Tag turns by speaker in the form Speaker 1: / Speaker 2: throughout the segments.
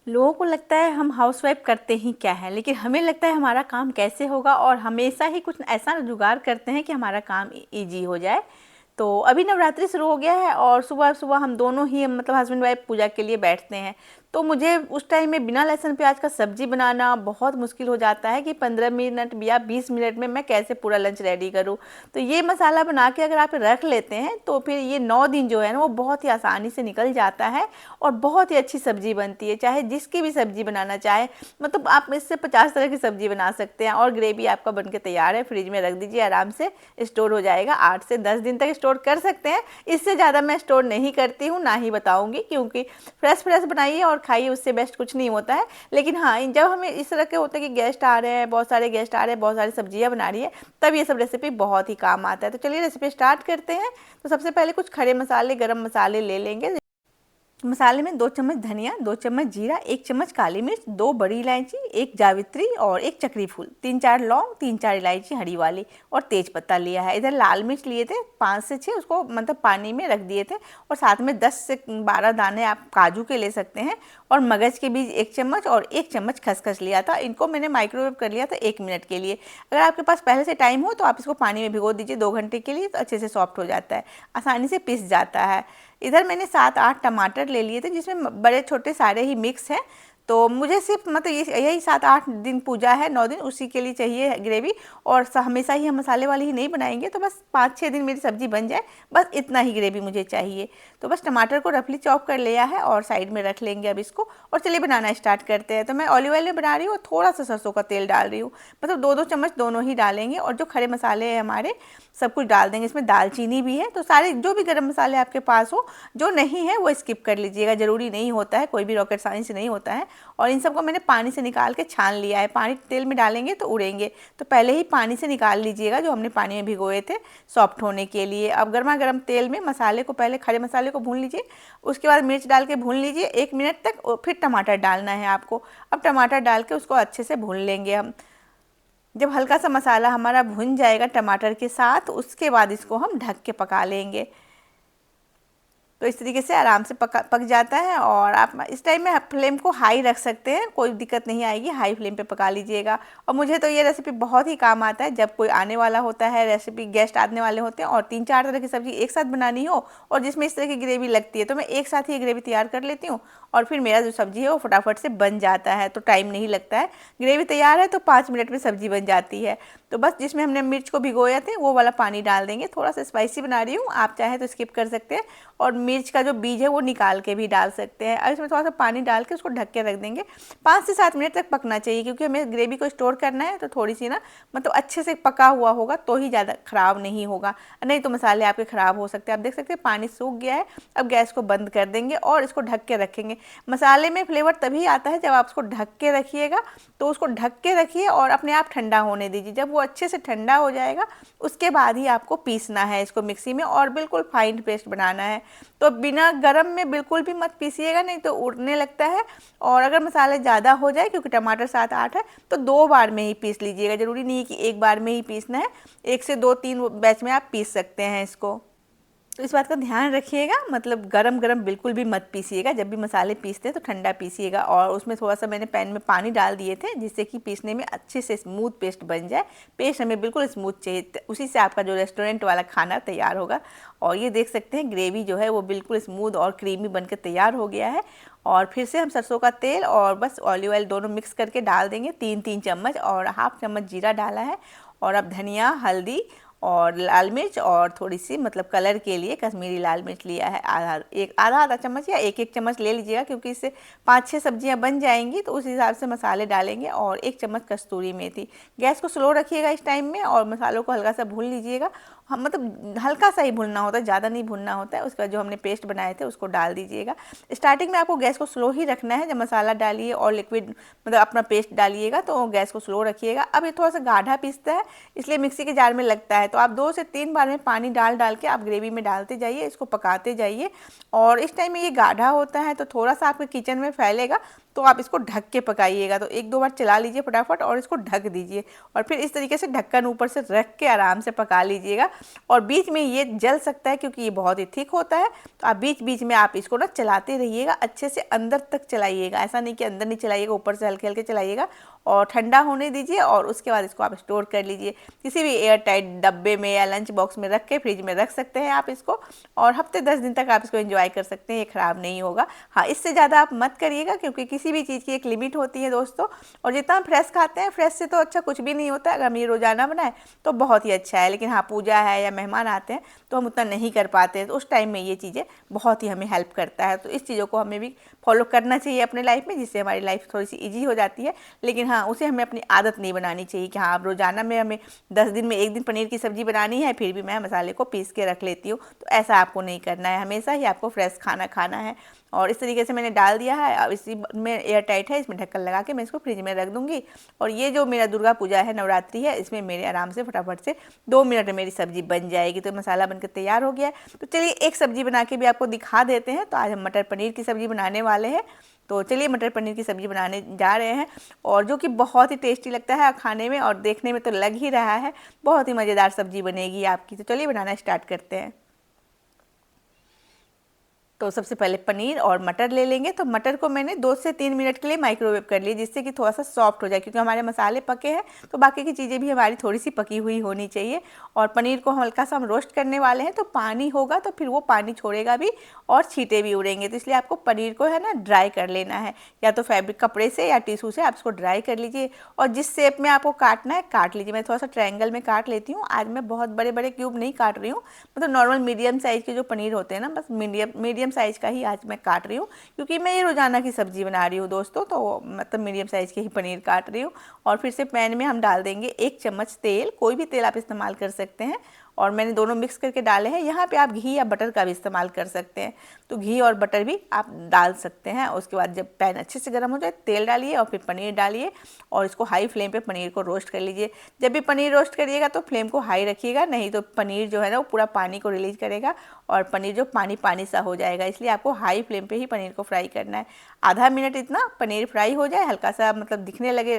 Speaker 1: लोगों को लगता है हम हाउसवाइफ करते ही क्या है, लेकिन हमें लगता है हमारा काम कैसे होगा और हमेशा ही कुछ ऐसा जुगाड़ करते हैं कि हमारा काम इजी हो जाए। तो अभी नवरात्रि शुरू हो गया है और सुबह सुबह हम दोनों ही मतलब हस्बैंड वाइफ पूजा के लिए बैठते हैं। तो मुझे उस टाइम में बिना लहसुन प्याज का सब्जी बनाना बहुत मुश्किल हो जाता है कि 15 मिनट या 20 मिनट में मैं कैसे पूरा लंच रेडी करूं। तो ये मसाला बना के अगर आप रख लेते हैं तो फिर ये 9 दिन जो है ना वो बहुत ही आसानी से निकल जाता है और बहुत ही अच्छी सब्जी बनती है। चाहे जिसकी भी सब्जी बनाना चाहे, मतलब आप इससे 50 तरह की सब्जी बना सकते हैं और ग्रेवी आपका बनके तैयार है। फ्रिज में रख दीजिए, आराम से स्टोर हो जाएगा। 8 से 10 दिन तक स्टोर कर सकते हैं। इससे ज़्यादा मैं स्टोर नहीं करती हूँ, ना ही बताऊँगी, क्योंकि फ्रेश फ्रेश बनाइए और खाइए, उससे बेस्ट कुछ नहीं होता है। लेकिन हाँ, जब हमें इस तरह के होते हैं कि गेस्ट आ रहे हैं, बहुत सारे गेस्ट आ रहे हैं, बहुत सारी सब्जियाँ बना रही है, तब ये सब रेसिपी बहुत ही काम आता है। तो चलिए रेसिपी स्टार्ट करते हैं। तो सबसे पहले कुछ खड़े मसाले, गरम मसाले ले लेंगे। मसाले में 2 चम्मच धनिया, 2 चम्मच जीरा, 1 चम्मच काली मिर्च, 2 बड़ी इलायची, 1 जावित्री और 1 चक्री फूल, 3-4 लौंग, 3-4 इलायची हरी वाली और तेज पत्ता लिया है। इधर लाल मिर्च लिए थे 5 से 6, उसको मतलब पानी में रख दिए थे। और साथ में 10 से 12 दाने आप काजू के ले सकते हैं और मगज के बीज 1 चम्मच और 1 चम्मच खसखस लिया था। इनको मैंने माइक्रोवेव कर लिया था 1 मिनट के लिए। अगर आपके पास पहले से टाइम हो तो आप इसको पानी में भिगो दीजिए 2 घंटे के लिए, तो अच्छे से सॉफ्ट हो जाता है, आसानी से पिस जाता है। इधर मैंने 7-8 टमाटर ले लिए थे, जिसमें बड़े छोटे सारे ही मिक्स हैं। तो मुझे सिर्फ मतलब यही 7-8 दिन पूजा है, 9 दिन उसी के लिए चाहिए ग्रेवी। और हमेशा ही हम मसाले वाली ही नहीं बनाएंगे, तो बस 5-6 दिन मेरी सब्जी बन जाए, बस इतना ही ग्रेवी मुझे चाहिए। तो बस टमाटर को रफली चॉप कर लिया है और साइड में रख लेंगे अब इसको। और चलिए बनाना स्टार्ट करते हैं। तो मैं ऑलिव ऑयल में बना रही हूँ, थोड़ा सा सरसों का तेल डाल रही हूँ, मतलब 2-2 चम्मच दोनों ही डालेंगे। और जो खड़े मसाले हैं हमारे, सब कुछ डाल देंगे। इसमें दालचीनी भी है। तो सारे जो भी गरम मसाले आपके पास हो, जो नहीं है वो स्किप कर लीजिएगा, ज़रूरी नहीं होता है, कोई भी रॉकेट साइंस नहीं होता है। और इन सबको मैंने पानी से निकाल के छान लिया है। पानी तेल में डालेंगे तो उड़ेंगे, तो पहले ही पानी से निकाल लीजिएगा जो हमने पानी में भिगोए थे सॉफ्ट होने के लिए। अब गर्मा गर्म तेल में मसाले को, पहले खड़े मसाले को भून लीजिए, उसके बाद मिर्च डाल के भून लीजिए 1 मिनट तक, और फिर टमाटर डालना है आपको। अब टमाटर डाल के उसको अच्छे से भून लेंगे हम। जब हल्का सा मसाला हमारा भुन जाएगा टमाटर के साथ, उसके बाद इसको हम ढक के पका लेंगे। तो इस तरीके से आराम से पक जाता है। और आप इस टाइम में फ्लेम को हाई रख सकते हैं, कोई दिक्कत नहीं आएगी, हाई फ्लेम पे पका लीजिएगा। और मुझे तो ये रेसिपी बहुत ही काम आता है जब कोई आने वाला होता है, रेसिपी गेस्ट आने वाले होते हैं और 3-4 तरह की सब्जी एक साथ बनानी हो और जिसमें इस तरह की ग्रेवी लगती है, तो मैं एक साथ ही ग्रेवी तैयार कर लेती हूँ और फिर मेरा जो सब्जी है वो फटाफट से बन जाता है, तो टाइम नहीं लगता है। ग्रेवी तैयार है तो 5 मिनट में सब्जी बन जाती है। तो बस जिसमें हमने मिर्च को भिगोया थे वो वाला पानी डाल देंगे। थोड़ा सा स्पाइसी बना रही हूँ, आप चाहे तो स्किप कर सकते हैं। और मिर्च का जो बीज है वो निकाल के भी डाल सकते हैं। अब इसमें थोड़ा सा पानी डाल के उसको ढक के रख देंगे। 5 से 7 मिनट तक पकना चाहिए, क्योंकि हमें ग्रेवी को स्टोर करना है। तो थोड़ी सी ना, मतलब अच्छे से पका हुआ होगा तो ही ज़्यादा ख़राब नहीं होगा, नहीं तो मसाले आपके ख़राब हो सकते हैं। आप देख सकते हैं पानी सूख गया है। अब गैस को बंद कर देंगे और इसको ढक के रखेंगे। मसाले में फ्लेवर तभी आता है जब आप उसको ढक के रखिएगा। तो उसको ढक के रखिए और अपने आप ठंडा होने दीजिए। जब वो अच्छे से ठंडा हो जाएगा, उसके बाद ही आपको पीसना है इसको मिक्सी में, और बिल्कुल फाइन पेस्ट बनाना है। तो बिना गरम में बिल्कुल भी मत पीसिएगा, नहीं तो उड़ने लगता है। और अगर मसाले ज़्यादा हो जाए, क्योंकि टमाटर 7-8 है, तो 2 बार में ही पीस लीजिएगा। ज़रूरी नहीं है कि एक बार में ही पीसना है, 1 से 2-3 बैच में आप पीस सकते हैं इसको। तो इस बात का ध्यान रखिएगा, मतलब गरम गरम बिल्कुल भी मत पीसिएगा। जब भी मसाले पीसते हैं तो ठंडा पीसिएगा। और उसमें थोड़ा सा मैंने पैन में पानी डाल दिए थे, जिससे कि पीसने में अच्छे से स्मूथ पेस्ट बन जाए। पेस्ट हमें बिल्कुल स्मूथ चाहिए, उसी से आपका जो रेस्टोरेंट वाला खाना तैयार होगा। और ये देख सकते हैं ग्रेवी जो है वो बिल्कुल स्मूथ और क्रीमी बनकर तैयार हो गया है। और फिर से हम सरसों का तेल और बस ऑलिव ऑयल दोनों मिक्स करके डाल देंगे 3-3 चम्मच, और ½ चम्मच जीरा डाला है। और अब धनिया, हल्दी और लाल मिर्च, और थोड़ी सी मतलब कलर के लिए कश्मीरी लाल मिर्च लिया है, आधा चम्मच या 1-1 चम्मच ले लीजिएगा, क्योंकि इससे 5-6 सब्जियां बन जाएंगी। तो उस हिसाब से मसाले डालेंगे। और 1 चम्मच कस्तूरी मेथी। गैस को स्लो रखिएगा इस टाइम में और मसालों को हल्का सा भून लीजिएगा। हम मतलब हल्का सा ही भुनना होता है, ज़्यादा नहीं भुनना होता है। उसके बाद जो हमने पेस्ट बनाए थे उसको डाल दीजिएगा। स्टार्टिंग में आपको गैस को स्लो ही रखना है। जब मसाला डालिए और लिक्विड मतलब अपना पेस्ट डालिएगा तो गैस को स्लो रखिएगा। अब ये थोड़ा सा गाढ़ा पीसता है, इसलिए मिक्सी के जार में लगता है। तो आप 2 से 3 बार में पानी डाल डाल के आप ग्रेवी में डालते जाइए, इसको पकाते जाइए। और इस टाइम में ये गाढ़ा होता है तो थोड़ा सा आपके किचन में फैलेगा, तो आप इसको ढक के पकाइएगा। तो 1-2 बार चला लीजिए फटाफट और इसको ढक दीजिए। और फिर इस तरीके से ढक्कन ऊपर से रख के आराम से पका लीजिएगा। और बीच में ये जल सकता है क्योंकि ये बहुत ही थिक होता है। तो आप बीच बीच में आप इसको ना चलाते रहिएगा, अच्छे से अंदर तक चलाइएगा, ऐसा नहीं कि अंदर नहीं चलाइएगा, ऊपर से हल्के हल्के चलाइएगा और ठंडा होने दीजिए। और उसके बाद इसको आप स्टोर कर लीजिए किसी भी एयर टाइट डब्बे में या लंच बॉक्स में रख के फ्रिज में रख सकते हैं आप इसको, और हफ्ते 10 दिन तक आप इसको एंजॉय कर सकते हैं, ये ख़राब नहीं होगा। हाँ, इससे ज़्यादा आप मत करिएगा क्योंकि किसी भी चीज़ की एक लिमिट होती है दोस्तों। और जितना हम फ्रेश खाते हैं, फ्रेश से तो अच्छा कुछ भी नहीं होता है। अगर हम ये रोज़ाना बनाए तो बहुत ही अच्छा है, लेकिन हाँ, पूजा है या मेहमान आते हैं तो हम उतना नहीं कर पाते हैं, तो उस टाइम में ये चीज़ें बहुत ही हमें हेल्प करता है। तो इस चीज़ों को हमें भी फॉलो करना चाहिए अपने लाइफ में, जिससे हमारी लाइफ थोड़ी सी ईजी हो जाती है। लेकिन हाँ, उसे हमें अपनी आदत नहीं बनानी चाहिए कि हाँ, अब रोज़ाना में हमें 10 दिन में 1 दिन पनीर की सब्ज़ी बनानी है, फिर भी मैं मसाले को पीस के रख लेती हूँ। तो ऐसा आपको नहीं करना है, हमेशा ही आपको फ्रेश खाना खाना है। और इस तरीके से मैंने डाल दिया है। अब इसी में एयर टाइट है, इसमें ढक्कन लगा के मैं इसको फ्रिज में रख दूँगी। और ये जो मेरा दुर्गा पूजा है, नवरात्रि है, इसमें मेरे आराम से फटाफट से 2 मिनट में मेरी सब्ज़ी बन जाएगी। तो मसाला बनकर तैयार हो गया है। तो चलिए एक सब्ज़ी बना के भी आपको दिखा देते हैं। तो आज हम मटर पनीर की सब्ज़ी बनाने वाले हैं। तो चलिए मटर पनीर की सब्ज़ी बनाने जा रहे हैं, और जो कि बहुत ही टेस्टी लगता है खाने में, और देखने में तो लग ही रहा है बहुत ही मज़ेदार सब्ज़ी बनेगी आपकी। तो चलिए बनाना स्टार्ट करते हैं। तो सबसे पहले पनीर और मटर ले लेंगे। तो मटर को मैंने 2 से 3 मिनट के लिए माइक्रोवेव कर लिया, जिससे कि थोड़ा सा सॉफ्ट हो जाए, क्योंकि हमारे मसाले पके हैं तो बाकी की चीज़ें भी हमारी थोड़ी सी पकी हुई होनी चाहिए। और पनीर को हल्का सा हम रोस्ट करने वाले हैं, तो पानी होगा तो फिर वो पानी छोड़ेगा भी और छींटे भी उड़ेंगे। तो इसलिए आपको पनीर को है ना ड्राई कर लेना है, या तो फैब्रिक कपड़े से या टिश्यू से आप इसको ड्राई कर लीजिए। और जिस शेप में आपको काटना है काट लीजिए। मैं थोड़ा सा ट्रायंगल में काट लेती हूँ। आज मैं बहुत बड़े बड़े क्यूब नहीं काट रही हूँ, मतलब नॉर्मल मीडियम साइज़ के जो पनीर होते हैं ना, बस मीडियम साइज़ का ही आज मैं काट रही हूँ, क्योंकि मैं ये रोज़ाना की सब्ज़ी बना रही हूँ दोस्तों। तो मतलब मीडियम साइज़ के ही पनीर काट रही हूँ। और फिर से पैन में हम डाल देंगे 1 चम्मच तेल, कोई भी तेल आप इस्तेमाल कर सकते हैं। और मैंने दोनों मिक्स करके डाले हैं। यहाँ पे आप घी या बटर का भी इस्तेमाल कर सकते हैं, तो घी और बटर भी आप डाल सकते हैं। उसके बाद जब पैन अच्छे से गर्म हो जाए, तेल डालिए और फिर पनीर डालिए, और इसको हाई फ्लेम पे पनीर को रोस्ट कर लीजिए। जब भी पनीर रोस्ट करिएगा तो फ्लेम को हाई रखिएगा, नहीं तो पनीर जो है ना वो पूरा पानी को रिलीज करेगा और पनीर जो पानी पानी सा हो जाएगा। इसलिए आपको हाई फ्लेम पे ही पनीर को फ्राई करना है। आधा मिनट इतना पनीर फ्राई हो जाए, हल्का सा मतलब दिखने लगे,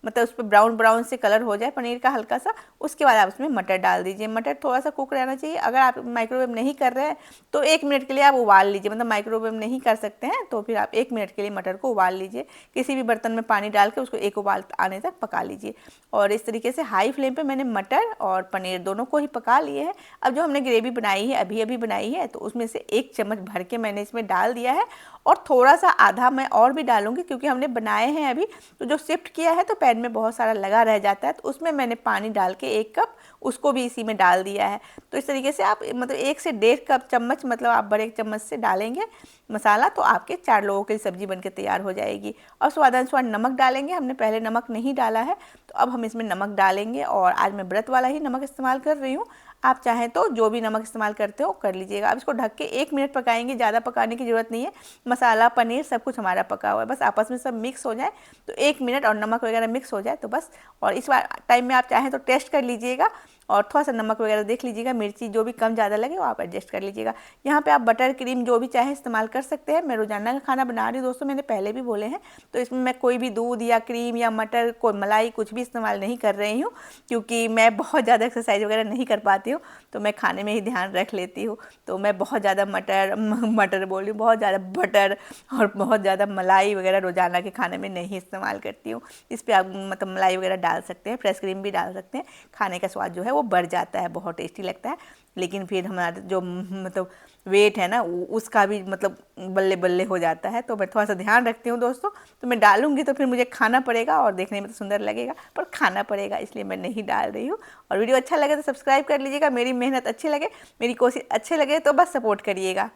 Speaker 1: मतलब उस पर ब्राउन ब्राउन से कलर हो जाए पनीर का हल्का सा, उसके बाद आप उसमें मटर डाल दीजिए। मटर थोड़ा सा कुक रहना चाहिए। अगर आप माइक्रोवेव नहीं कर रहे हैं तो 1 मिनट के लिए आप उबाल लीजिए, मतलब माइक्रोवेव नहीं कर सकते हैं तो फिर आप 1 मिनट के लिए मटर को उबाल लीजिए। किसी भी बर्तन में पानी डाल के उसको एक उबाल आने तक पका लीजिए। और इस तरीके से हाई फ्लेम पे मैंने मटर और पनीर दोनों को ही पका लिए हैं। अब जो हमने ग्रेवी बनाई है, अभी अभी बनाई है, तो उसमें से 1 चम्मच भर के मैंने इसमें डाल दिया है। और थोड़ा सा आधा मैं और भी डालूंगी, क्योंकि हमने बनाए हैं अभी, तो जो शिफ्ट किया है तो पैन में बहुत सारा लगा रह जाता है। तो उसमें मैंने पानी डाल के 1 कप उसको भी इसी में डाल दिया है। तो इस तरीके से आप मतलब 1 से 1.5 कप चम्मच, मतलब आप बड़े चम्मच से डालेंगे मसाला, तो आपके 4 लोगों के लिए सब्जी बनके तैयार हो जाएगी। और स्वादानुसार नमक डालेंगे, हमने पहले नमक नहीं डाला है तो अब हम इसमें नमक डालेंगे। और आज मैं व्रत वाला ही नमक इस्तेमाल कर रही हूँ, आप चाहें तो जो भी नमक इस्तेमाल करते हो कर लीजिएगा। अब इसको ढक के 1 मिनट पकाएंगे, ज़्यादा पकाने की ज़रूरत नहीं है। मसाला पनीर सब कुछ हमारा पका हुआ है, बस आपस में सब मिक्स हो जाए तो 1 मिनट, और नमक वगैरह मिक्स हो जाए तो बस। और इस बार टाइम में आप चाहें तो टेस्ट कर लीजिएगा और थोड़ा सा नमक वगैरह देख लीजिएगा, मिर्ची जो भी कम ज़्यादा लगे वो आप एडजस्ट कर लीजिएगा। यहाँ पे आप बटर क्रीम जो भी चाहे इस्तेमाल कर सकते हैं। मैं रोजाना का खाना बना रही हूँ दोस्तों, मैंने पहले भी बोले हैं, तो इसमें मैं कोई भी दूध या क्रीम या मटर, कोई मलाई कुछ भी इस्तेमाल नहीं कर रही हूँ, क्योंकि मैं बहुत ज़्यादा एक्सरसाइज वगैरह नहीं कर पाती हूँ, तो मैं खाने में ही ध्यान रख लेती हूँ। तो मैं बहुत ज़्यादा मटर बोल रही हूँ, बहुत ज़्यादा बटर और बहुत ज़्यादा मलाई वगैरह रोज़ाना के खाने में नहीं इस्तेमाल करती हूँ। इस पर आप मतलब मलाई वगैरह डाल सकते हैं, फ्रेश क्रीम भी डाल सकते हैं, खाने का स्वाद जो है वो बढ़ जाता है, बहुत टेस्टी लगता है। लेकिन फिर हमारा जो मतलब वेट है ना उसका भी मतलब बल्ले बल्ले हो जाता है, तो मैं थोड़ा सा ध्यान रखती हूँ दोस्तों। तो मैं डालूंगी तो फिर मुझे खाना पड़ेगा, और देखने में तो सुंदर लगेगा पर खाना पड़ेगा, इसलिए मैं नहीं डाल रही हूँ। और वीडियो अच्छा लगे तो सब्सक्राइब कर लीजिएगा, मेरी मेहनत अच्छी लगे, मेरी कोशिश अच्छे लगे तो बस सपोर्ट करिएगा।